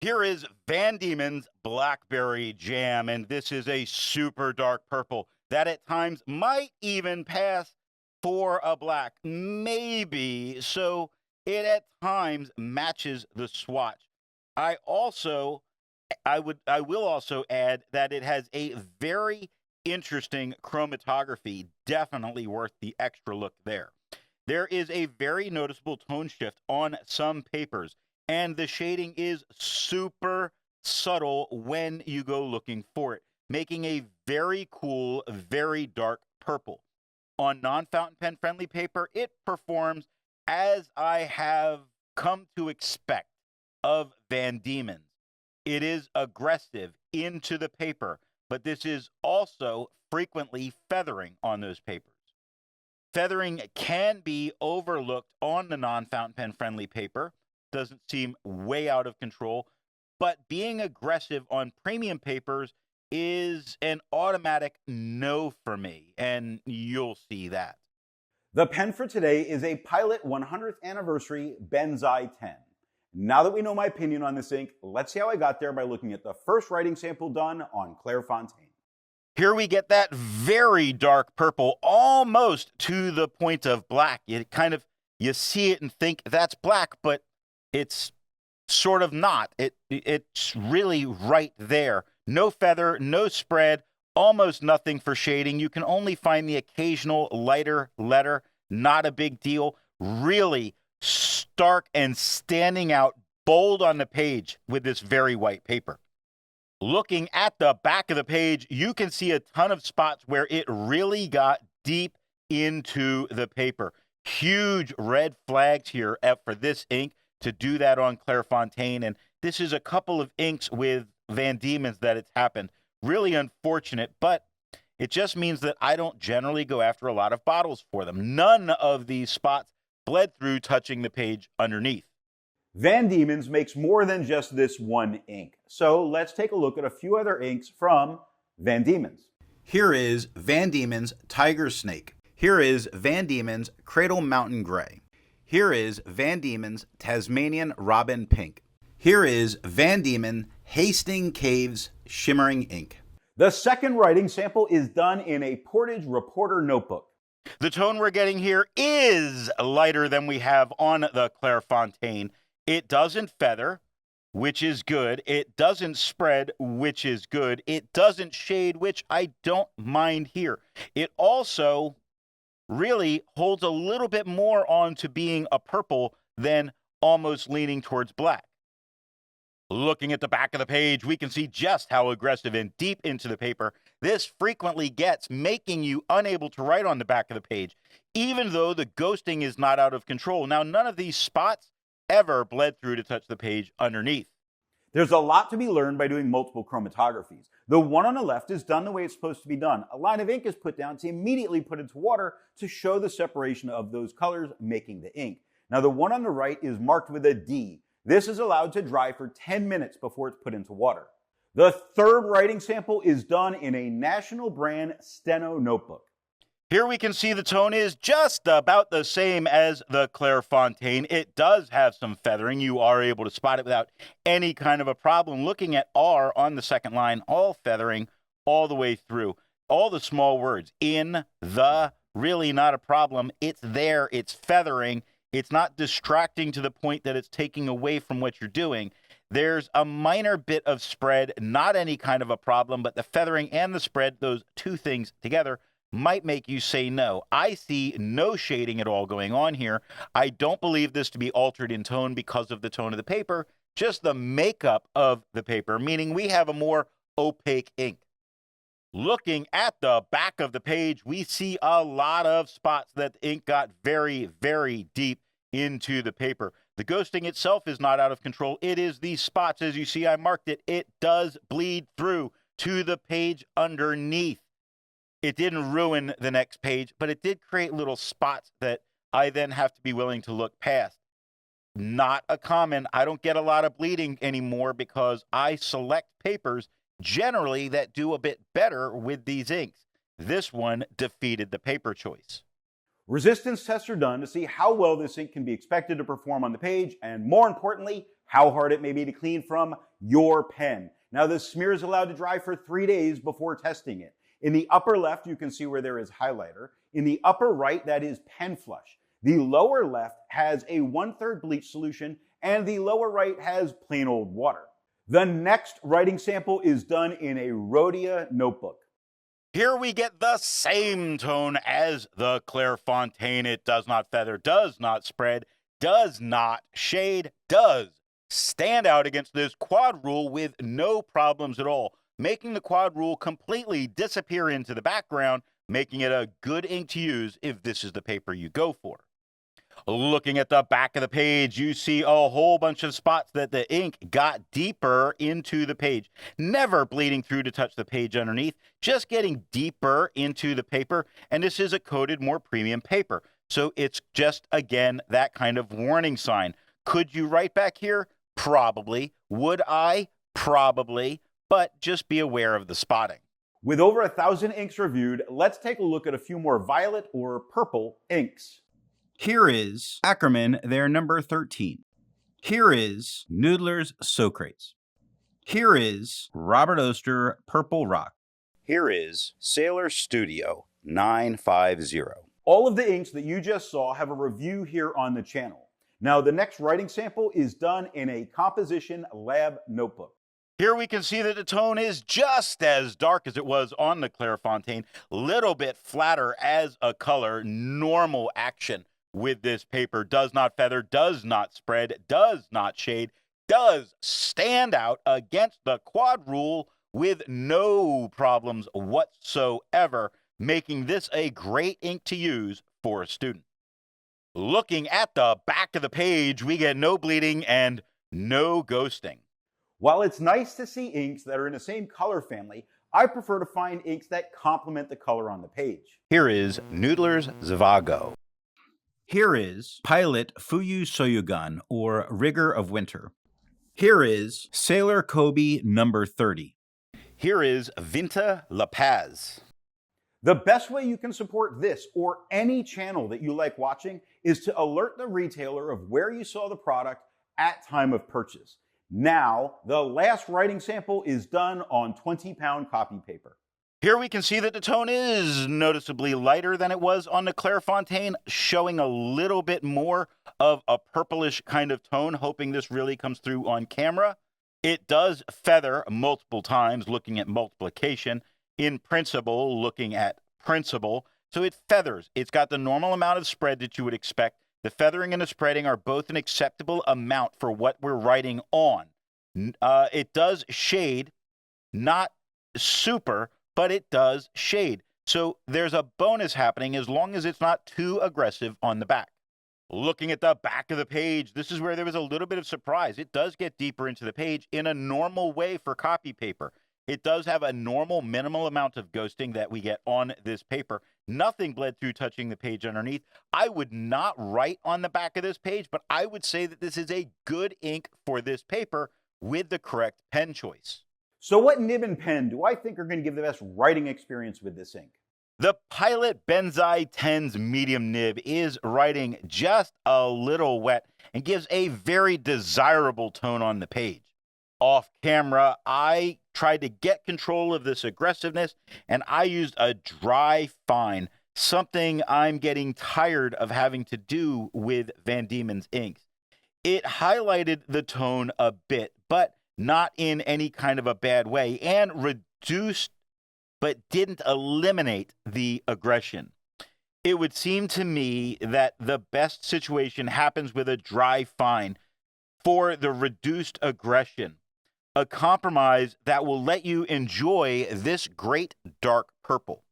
Here is Van Diemen's Blackberry Jam, and this is a super dark purple that at times might even pass for a black, maybe. So it at times matches the swatch. I also, I will also add that it has a very interesting chromatography, definitely worth the extra look there. There is a very noticeable tone shift on some papers, and the shading is super subtle when you go looking for it, making a very cool, very dark purple. On non fountain pen friendly paper, it performs as I have come to expect of Van Diemen's. It is aggressive into the paper, but this is also frequently feathering on those papers. Feathering can be overlooked on the non-fountain pen friendly paper. Doesn't seem way out of control, but being aggressive on premium papers is an automatic no for me, and you'll see that. The pen for today is a Pilot 100th Anniversary Benzi 10. Now that we know my opinion on this ink, let's see how I got there by looking at the first writing sample done on Clairfontaine. Here we get that very dark purple, almost to the point of black. You see it and think that's black, but it's sort of not. It's really right there. No feather, no spread, almost nothing for shading. You can only find the occasional lighter letter, not a big deal. Really stark and standing out bold on the page with this very white paper. Looking at the back of the page, you can see a ton of spots where it really got deep into the paper. Huge red flags here for this ink to do that on Clairfontaine. And this is a couple of inks with Van Diemen's that it's happened. Really unfortunate, but it just means that I don't generally go after a lot of bottles for them. None of these spots bled through touching the page underneath. Van Diemen's makes more than just this one ink. So let's take a look at a few other inks from Van Diemen's. Here is Van Diemen's Tiger Snake. Here is Van Diemen's Cradle Mountain Gray. Here is Van Diemen's Tasmanian Robin Pink. Here is Van Diemen Hasting Caves Shimmering Ink. The second writing sample is done in a Portage Reporter notebook. The tone we're getting here is lighter than we have on the Clairfontaine. It doesn't feather, which is good. It doesn't spread, which is good. It doesn't shade, which I don't mind here. It also really holds a little bit more on to being a purple than almost leaning towards black. Looking at the back of the page, we can see just how aggressive and deep into the paper this frequently gets, making you unable to write on the back of the page, even though the ghosting is not out of control. Now, none of these spots ever bled through to touch the page underneath. There's a lot to be learned by doing multiple chromatographies. The one on the left is done the way it's supposed to be done. A line of ink is put down to immediately put into water to show the separation of those colors, making the ink. Now the one on the right is marked with a D. This is allowed to dry for 10 minutes before it's put into water. The third writing sample is done in a national brand Steno notebook. Here we can see the tone is just about the same as the Clairfontaine. It does have some feathering. You are able to spot it without any kind of a problem. Looking at R on the second line, all feathering all the way through. All the small words, in, the, really not a problem. It's there, it's feathering. It's not distracting to the point that it's taking away from what you're doing. There's a minor bit of spread, not any kind of a problem, but the feathering and the spread, those two things together, might make you say no. I see no shading at all going on here. I don't believe this to be altered in tone because of the tone of the paper, just the makeup of the paper, meaning we have a more opaque ink. Looking at the back of the page, we see a lot of spots that the ink got very, very deep into the paper. The ghosting itself is not out of control. It is these spots. As you see, I marked it. It does bleed through to the page underneath. It didn't ruin the next page, but it did create little spots that I then have to be willing to look past. Not a common. I don't get a lot of bleeding anymore because I select papers generally that do a bit better with these inks. This one defeated the paper choice. Resistance tests are done to see how well this ink can be expected to perform on the page, and more importantly, how hard it may be to clean from your pen. Now, this smear is allowed to dry for 3 days before testing it. In the upper left, you can see where there is highlighter. In the upper right, that is pen flush. The lower left has a 1/3 bleach solution, and the lower right has plain old water. The next writing sample is done in a Rhodia notebook. Here we get the same tone as the Clairfontaine. It does not feather, does not spread, does not shade, does stand out against this quad rule with no problems at all, making the quad rule completely disappear into the background, making it a good ink to use if this is the paper you go for. Looking at the back of the page, you see a whole bunch of spots that the ink got deeper into the page, never bleeding through to touch the page underneath, just getting deeper into the paper, and this is a coated, more premium paper. So it's just, again, that kind of warning sign. Could you write back here? Probably. Would I? Probably. But just be aware of the spotting. With over 1,000 inks reviewed, let's take a look at a few more violet or purple inks. Here is Ackerman, their number 13. Here is Noodler's Socrates. Here is Robert Oster Purple Rock. Here is Sailor Studio 950. All of the inks that you just saw have a review here on the channel. Now, the next writing sample is done in a composition lab notebook. Here we can see that the tone is just as dark as it was on the Clairfontaine, little bit flatter as a color, normal action with this paper, does not feather, does not spread, does not shade, does stand out against the quad rule with no problems whatsoever, making this a great ink to use for a student. Looking at the back of the page, we get no bleeding and no ghosting. While it's nice to see inks that are in the same color family, I prefer to find inks that complement the color on the page. Here is Noodler's Zvago. Here is Pilot Fuyu Soyugan, or Rigor of Winter. Here is Sailor Kobe number 30. Here is Vinta La Paz. The best way you can support this or any channel that you like watching is to alert the retailer of where you saw the product at time of purchase. Now, the last writing sample is done on 20-pound copy paper. Here we can see that the tone is noticeably lighter than it was on the Clairfontaine, showing a little bit more of a purplish kind of tone, hoping this really comes through on camera. It does feather multiple times, looking at multiplication. In principle, looking at principle. So it feathers. It's got the normal amount of spread that you would expect. The feathering and the spreading are both an acceptable amount for what we're writing on. It does shade, not super, but it does shade. So there's a bonus happening as long as it's not too aggressive on the back. Looking at the back of the page, this is where there was a little bit of surprise. It does get deeper into the page in a normal way for copy paper. It does have a normal minimal amount of ghosting that we get on this paper. Nothing bled through touching the page underneath. I would not write on the back of this page, but I would say that this is a good ink for this paper with the correct pen choice. So what nib and pen do I think are going to give the best writing experience with this ink? The Pilot Benzai 10's medium nib is writing just a little wet and gives a very desirable tone on the page. Off camera, I tried to get control of this aggressiveness, and I used a dry fine, something I'm getting tired of having to do with Van Dieman's inks. It highlighted the tone a bit, but not in any kind of a bad way, and reduced but didn't eliminate the aggression. It would seem to me that the best situation happens with a dry fine for the reduced aggression, a compromise that will let you enjoy this great dark purple.